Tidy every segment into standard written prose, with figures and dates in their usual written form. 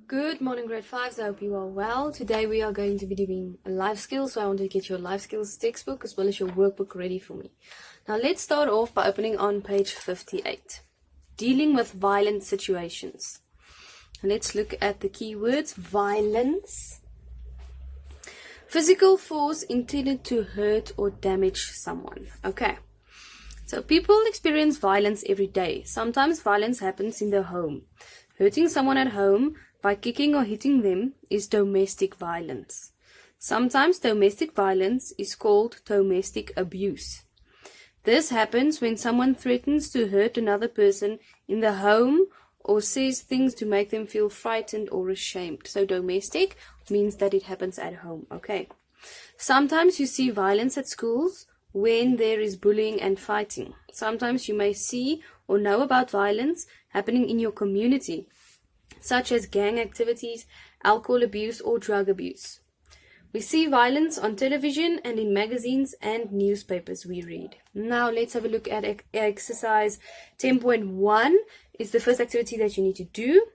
Good morning, grade 5s. I hope you are well. Today we are going to be doing a life skills, so I want to get your life skills textbook as well as your workbook ready for me. Now let's start off by opening on page 58. Dealing with violent situations. Let's look at the keywords. Violence. Physical force intended to hurt or damage someone. Okay. So people experience violence every day. Sometimes violence happens in their home. Hurting someone at home by kicking or hitting them is domestic violence. Sometimes domestic violence is called domestic abuse. This happens when someone threatens to hurt another person in the home or says things to make them feel frightened or ashamed. So domestic means that it happens at home. Okay. Sometimes you see violence at schools when there is bullying and fighting. Sometimes you may see or know about violence happening in your community, such as gang activities, alcohol abuse, or drug abuse. We see violence on television and in magazines and newspapers we read. Now let's have a look at exercise 10.1 is the first activity that you need to do.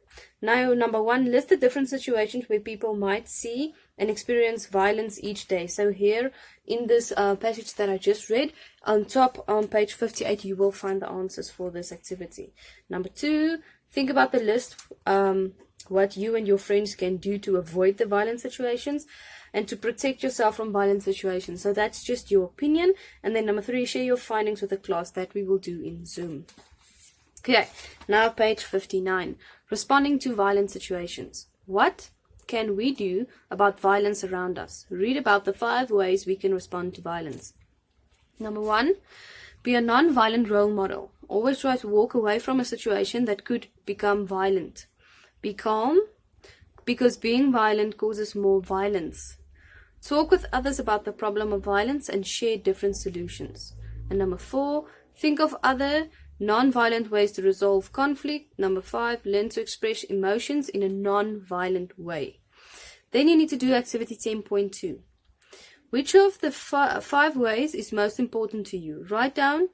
Now, number 1, list the different situations where people might see and experience violence each day. So here in this passage that I just read, on top on page 58, you will find the answers for this activity. Number 2, think about the list, what you and your friends can do to avoid the violent situations and to protect yourself from violent situations. So that's just your opinion. And then number 3, share your findings with the class. That we will do in Zoom. Okay, now page 59. Responding to violent situations. What can we do about violence around us? Read about the 5 ways we can respond to violence. Number 1, be a non-violent role model. Always try to walk away from a situation that could become violent. Be calm, because being violent causes more violence. Talk with others about the problem of violence and share different solutions. And number 4, think of other non-violent ways to resolve conflict. Number 5, learn to express emotions in a non-violent way. Then you need to do activity 10.2. Which of the 5 ways is most important to you? Write down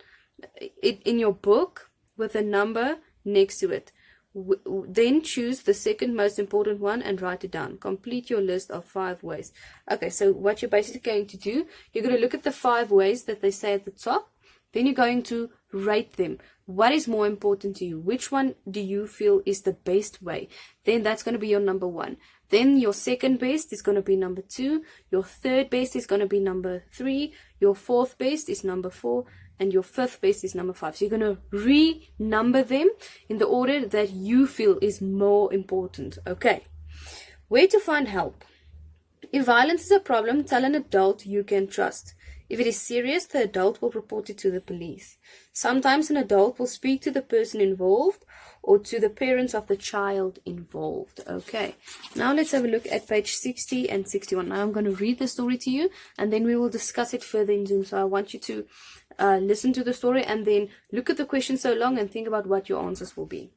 it in your book with a number next to it. Then choose the second most important one and write it down. Complete your list of 5 ways. Okay, so what you're basically going to do, you're going to look at the 5 ways that they say at the top. Then you're going to rate them. What is more important to you? Which one do you feel is the best way? Then that's going to be your number 1. Then your second best is going to be number 2. Your third best is going to be number 3. Your fourth best is number 4. And your fifth best is number 5. So you're going to renumber them in the order that you feel is more important. Okay. Where to find help? If violence is a problem, tell an adult you can trust. If it is serious, the adult will report it to the police. Sometimes an adult will speak to the person involved or to the parents of the child involved. Okay, now let's have a look at page 60 and 61. Now I'm going to read the story to you and then we will discuss it further in Zoom. So I want you to listen to the story and then look at the question so long and think about what your answers will be.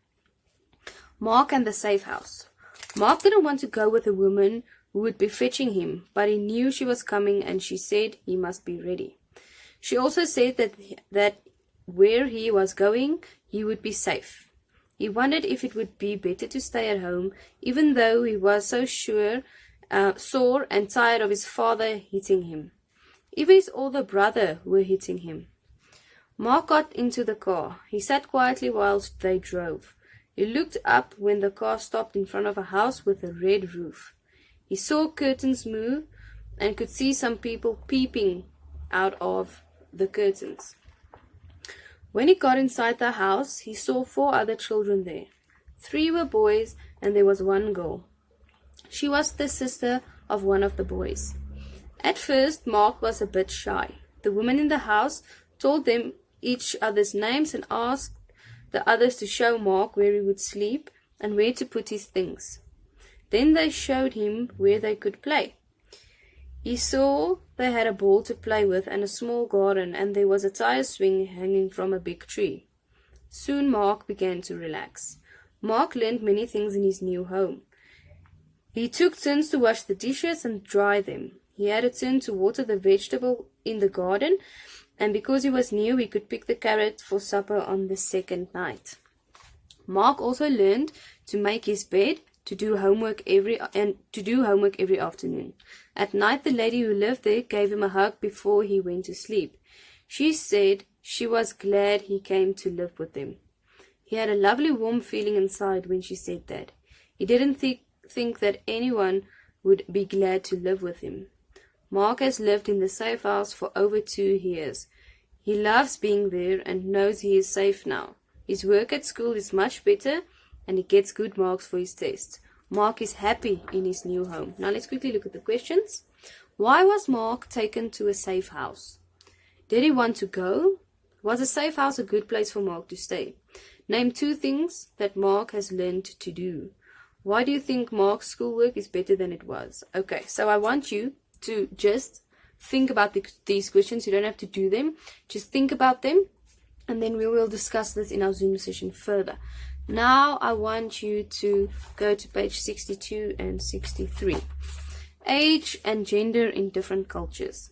Mark and the safe house. Mark didn't want to go with a woman who would be fetching him, but he knew she was coming and she said he must be ready. She also said that where he was going, he would be safe. He wondered if it would be better to stay at home, even though he was so sore and tired of his father hitting him. Even his older brother were hitting him. Mark got into the car. He sat quietly whilst they drove. He looked up when the car stopped in front of a house with a red roof. He saw curtains move and could see some people peeping out of the curtains. When he got inside the house, he saw 4 other children there. 3 were boys and there was 1 girl. She was the sister of one of the boys. At first, Mark was a bit shy. The woman in the house told them each other's names and asked the others to show Mark where he would sleep and where to put his things. Then they showed him where they could play. He saw they had a ball to play with and a small garden, and there was a tire swing hanging from a big tree. Soon Mark began to relax. Mark learned many things in his new home. He took turns to wash the dishes and dry them. He had a turn to water the vegetable in the garden, and because he was new, he could pick the carrot for supper on the second night. Mark also learned to make his bed to do homework every afternoon. At night, the lady who lived there gave him a hug before he went to sleep. She said she was glad he came to live with them. He had a lovely warm feeling inside when she said that. He didn't think that anyone would be glad to live with him. Mark has lived in the safe house for over 2 years. He loves being there and knows he is safe now. His work at school is much better and he gets good marks for his tests. Mark is happy in his new home. Now let's quickly look at the questions. Why was Mark taken to a safe house? Did he want to go? Was a safe house a good place for Mark to stay? Name 2 things that Mark has learned to do. Why do you think Mark's schoolwork is better than it was? Okay, so I want you to just think about these questions. You don't have to do them. Just think about them, and then we will discuss this in our Zoom session further. Now I want you to go to page 62 and 63. Age and gender in different cultures.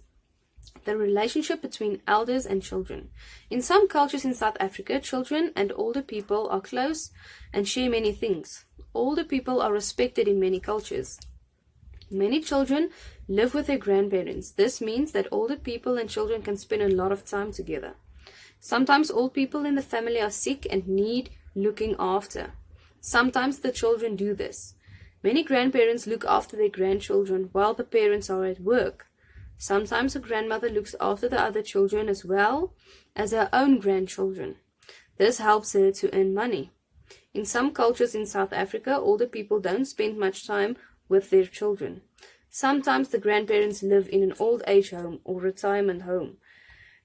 The relationship between elders and children. In some cultures in South Africa, children and older people are close and share many things. Older people are respected in many cultures. Many children live with their grandparents. This means that older people and children can spend a lot of time together. Sometimes old people in the family are sick and need looking after. Sometimes the children do this. Many grandparents look after their grandchildren while the parents are at work. Sometimes a grandmother looks after the other children as well as her own grandchildren. This helps her to earn money. In some cultures in South Africa, older people don't spend much time with their children. Sometimes the grandparents live in an old age home or retirement home.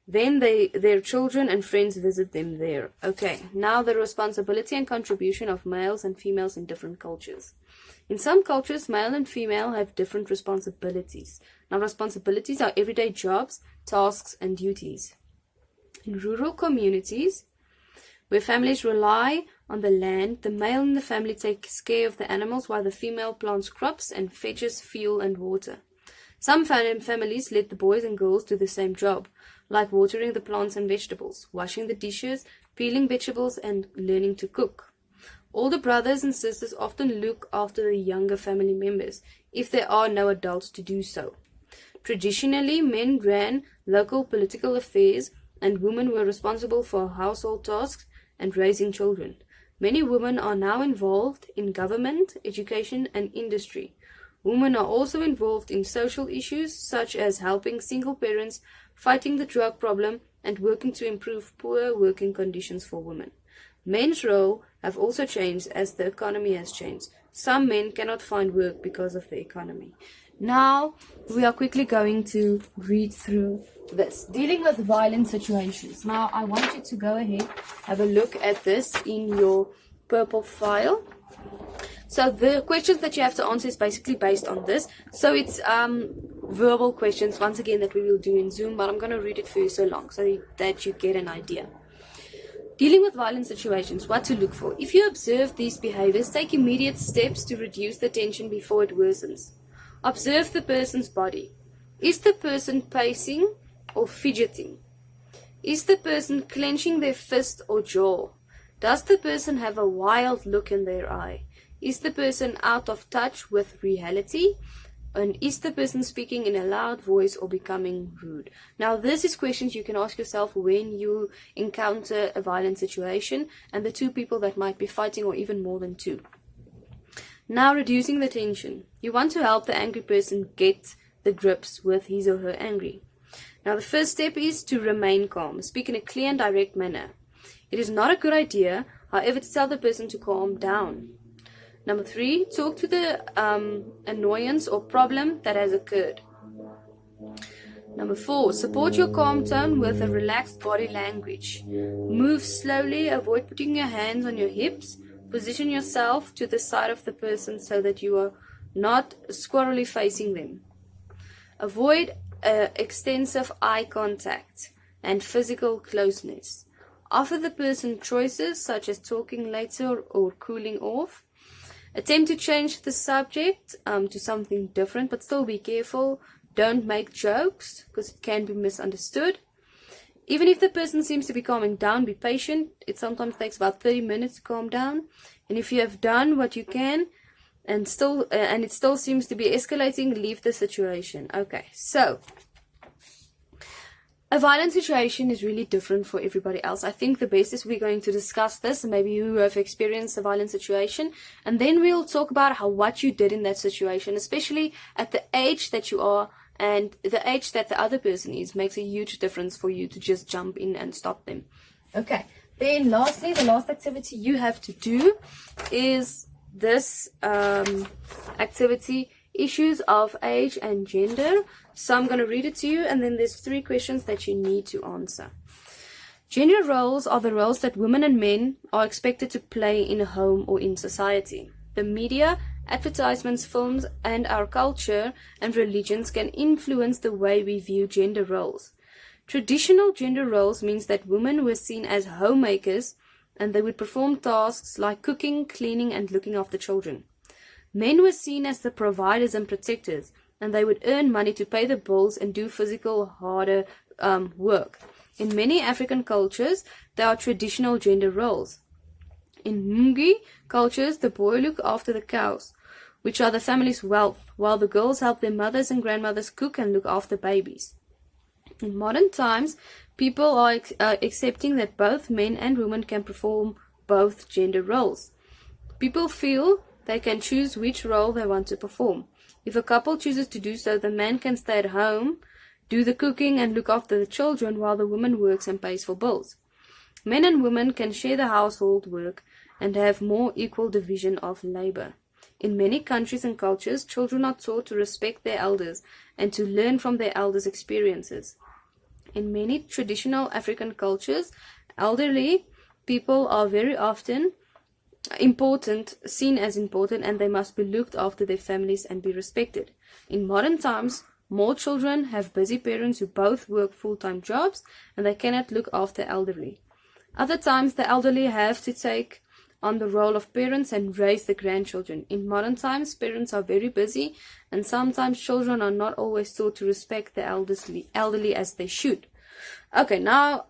Then their children and friends visit them there. Okay, now the responsibility and contribution of males and females in different cultures. In some cultures, male and female have different responsibilities. Now, responsibilities are everyday jobs, tasks, and duties. In rural communities, where families rely on the land, the male in the family takes care of the animals while the female plants crops and fetches fuel and water. Some families let the boys and girls do the same job, like watering the plants and vegetables, washing the dishes, peeling vegetables, and learning to cook. Older brothers and sisters often look after the younger family members, if there are no adults to do so. Traditionally, men ran local political affairs, and women were responsible for household tasks and raising children. Many women are now involved in government, education, and industry. Women are also involved in social issues such as helping single parents, fighting the drug problem, and working to improve poor working conditions for women. Men's role have also changed as the economy has changed. Some men cannot find work because of the economy. Now, we are quickly going to read through this. Dealing with violent situations. Now, I want you to go ahead, have a look at this in your purple file. So the questions that you have to answer is basically based on this. So it's verbal questions, once again, that we will do in Zoom, but I'm going to read it for you so long so that you get an idea. Dealing with violent situations, what to look for. If you observe these behaviors, take immediate steps to reduce the tension before it worsens. Observe the person's body. Is the person pacing or fidgeting? Is the person clenching their fist or jaw? Does the person have a wild look in their eye? Is the person out of touch with reality? And is the person speaking in a loud voice or becoming rude? Now, this is questions you can ask yourself when you encounter a violent situation and the two people that might be fighting, or even more than two. Now, reducing the tension. You want to help the angry person get the grips with his or her anger. Now, the first step is to remain calm. Speak in a clear and direct manner. It is not a good idea, however, to tell the person to calm down. Number 3, talk to the annoyance or problem that has occurred. Number 4, support your calm tone with a relaxed body language. Move slowly, avoid putting your hands on your hips. Position yourself to the side of the person so that you are not squarely facing them. Avoid extensive eye contact and physical closeness. Offer the person choices such as talking later or cooling off. Attempt to change the subject to something different, but still be careful. Don't make jokes because it can be misunderstood. Even if the person seems to be calming down, be patient. It sometimes takes about 30 minutes to calm down. And if you have done what you can, and it still seems to be escalating, leave the situation. Okay, so a violent situation is really different for everybody else. I think the best is we're going to discuss this, maybe you have experienced a violent situation, and then we'll talk about what you did in that situation, especially at the age that you are and the age that the other person is. Makes a huge difference for you to just jump in and stop them. Okay, then lastly, the last activity you have to do is this activity, issues of age and gender. So I'm going to read it to you, and then there's 3 questions that you need to answer. Gender roles are the roles that women and men are expected to play in a home or in society. The media, advertisements, films, and our culture and religions can influence the way we view gender roles. Traditional gender roles means that women were seen as homemakers, and they would perform tasks like cooking, cleaning, and looking after children. Men were seen as the providers and protectors, and they would earn money to pay the bills and do physical, harder work. In many African cultures, there are traditional gender roles. In Mngi cultures, the boy look after the cows, which are the family's wealth, while the girls help their mothers and grandmothers cook and look after babies. In modern times, people are accepting that both men and women can perform both gender roles. People feel they can choose which role they want to perform. If a couple chooses to do so, the man can stay at home, do the cooking and look after the children while the woman works and pays for bills. Men and women can share the household work and have more equal division of labor. In many countries and cultures, children are taught to respect their elders and to learn from their elders' experiences. In many traditional African cultures, elderly people are very often seen as important, and they must be looked after their families and be respected. In modern times, more children have busy parents who both work full-time jobs, and they cannot look after elderly. Other times, the elderly have to take on the role of parents and raise the grandchildren. In modern times, parents are very busy, and sometimes children are not always taught to respect the elderly as they should. Okay, now,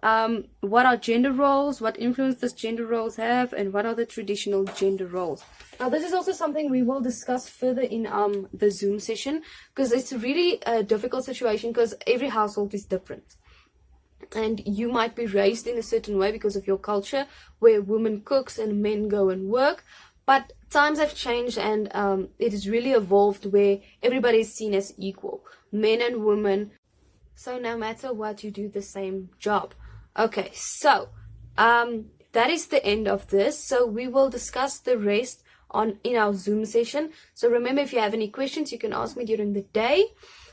what are gender roles? What influence does gender roles have? And what are the traditional gender roles? Now, this is also something we will discuss further in the Zoom session, because it's really a difficult situation because every household is different. And you might be raised in a certain way because of your culture, where women cooks and men go and work. But times have changed, and it has really evolved where everybody is seen as equal, men and women. So no matter what, you do the same job. Okay, so that is the end of this. So we will discuss the rest in our Zoom session. So remember, if you have any questions, you can ask me during the day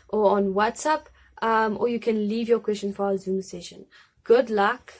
or on WhatsApp, or you can leave your questions for our Zoom session. Good luck.